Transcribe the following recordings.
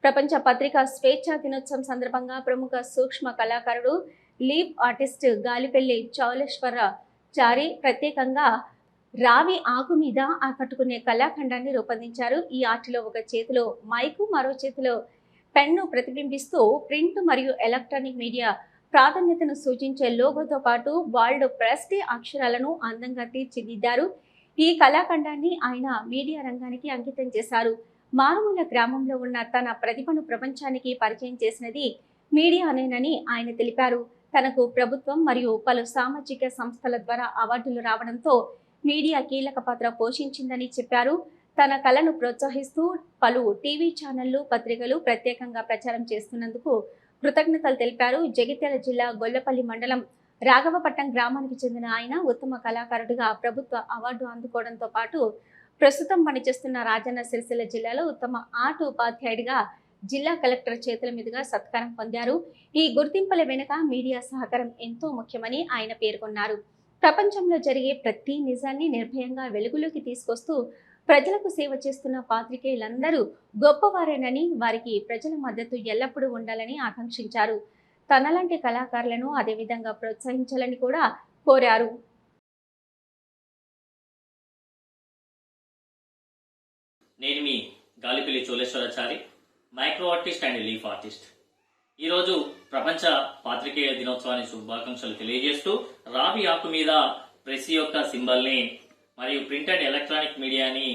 ప్రపంచ పత్రికా స్వేచ్ఛా దినోత్సవం సందర్భంగా ప్రముఖ సూక్ష్మ కళాకారుడు లీవ్ ఆర్టిస్ట్ గాలిపెల్లి చౌలేశ్వరాచారి ప్రత్యేకంగా రావి ఆకు మీద ఆకట్టుకునే కళాఖండాన్ని రూపొందించారు. ఈ ఆర్ట్లో ఒక చేతిలో మైకు, మరో చేతిలో పెన్ను ప్రతిబింబిస్తూ ప్రింట్ మరియు ఎలక్ట్రానిక్ మీడియా ప్రాధాన్యతను సూచించే లోగోతో పాటు వరల్డ్ ప్రెస్ డే అక్షరాలను అందంగా తీర్చిదిద్దారు. ఈ కళాఖండాన్ని ఆయన మీడియా రంగానికి అంకితం చేశారు. మారుమూల గ్రామంలో ఉన్న తన ప్రతిభను ప్రపంచానికి పరిచయం చేసినది మీడియానేనని ఆయన తెలిపారు. తనకు ప్రభుత్వం మరియు పలు సామాజిక సంస్థల ద్వారా అవార్డులు రావడంతో మీడియా కీలక పాత్ర పోషించిందని చెప్పారు. తన కళను ప్రోత్సహిస్తూ పలు టీవీ ఛానళ్లు, పత్రికలు ప్రత్యేకంగా ప్రచారం చేస్తున్నందుకు కృతజ్ఞతలు తెలిపారు. జగిత్యాల జిల్లా గొల్లపల్లి మండలం రాఘవపట్నం గ్రామానికి చెందిన ఆయన ఉత్తమ కళాకారుడిగా ప్రభుత్వ అవార్డు అందుకోవడంతో పాటు ప్రస్తుతం పనిచేస్తున్న రాజన్న సిరిసిల్ల జిల్లాలో ఉత్తమ ఆర్ట్ ఉపాధ్యాయుడిగా జిల్లా కలెక్టర్ చేతుల మీదుగా సత్కారం పొందారు. ఈ గుర్తింపుల వెనుక మీడియా సహకారం ఎంతో ముఖ్యమని ఆయన పేర్కొన్నారు. ప్రపంచంలో జరిగే ప్రతి నిజాన్ని నిర్భయంగా వెలుగులోకి తీసుకొస్తూ ప్రజలకు సేవ చేస్తున్న పాత్రికేయులందరూ గొప్పవారేనని, వారికి ప్రజల మద్దతు ఎల్లప్పుడూ ఉండాలని ఆకాంక్షించారు. తనలాంటి కళాకారులను అదేవిధంగా ప్రోత్సహించాలని కూడా కోరారు. నేను మీ Galipelli Chauleshwarachari, micro artist and leaf artist. ఈరోజు ప్రపంచ పాత్రికేయ దినోత్సవాన్ని శుభాకాంక్షలు తెలియజేస్తూ రావి ఆకు మీద ప్రెస్ యొక్క సింబల్ని మరియు ప్రింట్ అండ్ ఎలక్ట్రానిక్ మీడియాని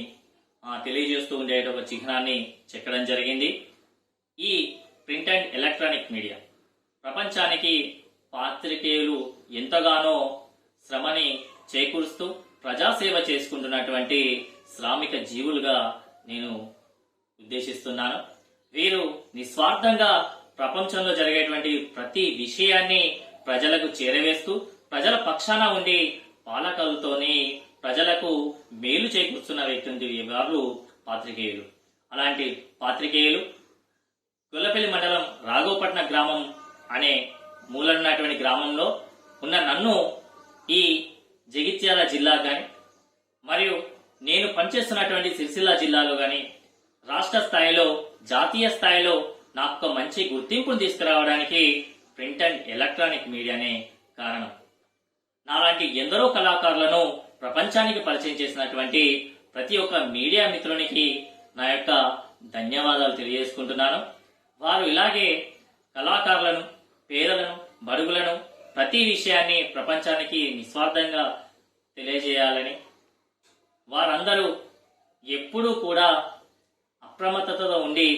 తెలియజేస్తూ ఉండే ఒక చిహ్నాన్ని చెక్కడం జరిగింది. ఈ ప్రింట్ అండ్ ఎలక్ట్రానిక్ మీడియా ప్రపంచానికి పాత్రికేయులు ఎంతగానో శ్రమని చేకూరుస్తూ ప్రజాసేవ చేసుకుంటున్నటువంటి శ్రామిక జీవులుగా నేను ఉద్దేశిస్తున్నాను. వీరు నిస్వార్థంగా ప్రపంచంలో జరిగేటువంటి ప్రతి విషయాన్ని ప్రజలకు చేరవేస్తూ ప్రజల పక్షాన ఉండి పాలకులతోని ప్రజలకు మేలు చేకూరుస్తున్న వ్యక్తి వారు పాత్రికేయులు. అలాంటి పాత్రికేయులు గొల్లపల్లి మండలం రాఘవపట్నం గ్రామం అనే మూలన్నటువంటి గ్రామంలో ఉన్న నన్ను ఈ జగిత్యాల జిల్లా కానీ మరియు నేను పనిచేస్తున్నటువంటి సిరిసిల్ల జిల్లాలో కానీ రాష్ట్ర స్థాయిలో, జాతీయ స్థాయిలో నాకు మంచి గుర్తింపును తీసుకురావడానికి ప్రింట్ అండ్ ఎలక్ట్రానిక్ మీడియానే కారణం. నాలాంటి ఎందరో కళాకారులను ప్రపంచానికి పరిచయం చేసినటువంటి ప్రతి ఒక్క మీడియా మిత్రునికి నా యొక్క ధన్యవాదాలు తెలియజేసుకుంటున్నాను. వారు ఇలాగే కళాకారులను, పేదలను, బడుగులను ప్రతి విషయాన్ని ప్రపంచానికి నిస్వార్థంగా తెలియజేయాలని, వారందరూ ఎప్పుడూ కూడా అప్రమత్తతతో ఉండి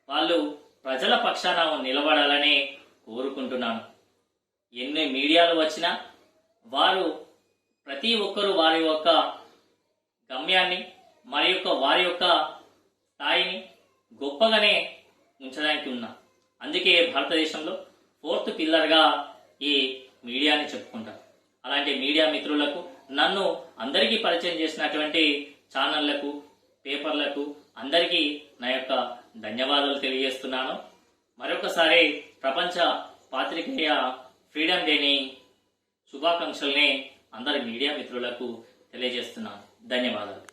వాళ్ళు ప్రజల పక్షాన నిలబడాలని కోరుకుంటున్నాను. ఎన్ని మీడియాలు వచ్చినా వారు ప్రతి ఒక్కరూ వారి యొక్క గమ్యాన్ని మరి వారి యొక్క స్థాయిని గొప్పగానే ఉంచడానికి ఉన్నా. అందుకే భారతదేశంలో 4th పిల్లర్గా ఈ మీడియాని చెప్పుకుంటారు. అలాంటి మీడియా మిత్రులకు, నన్ను అందరికీ పరిచయం చేసినటువంటి ఛానళ్లకు, పేపర్లకు అందరికీ నా యొక్క ధన్యవాదాలు తెలియజేస్తున్నాను. మరొకసారి ప్రపంచ పాత్రికేయ ఫ్రీడమ్ డేని శుభాకాంక్షల్ని అందరి మీడియా మిత్రులకు తెలియజేస్తున్నాను. ధన్యవాదాలు.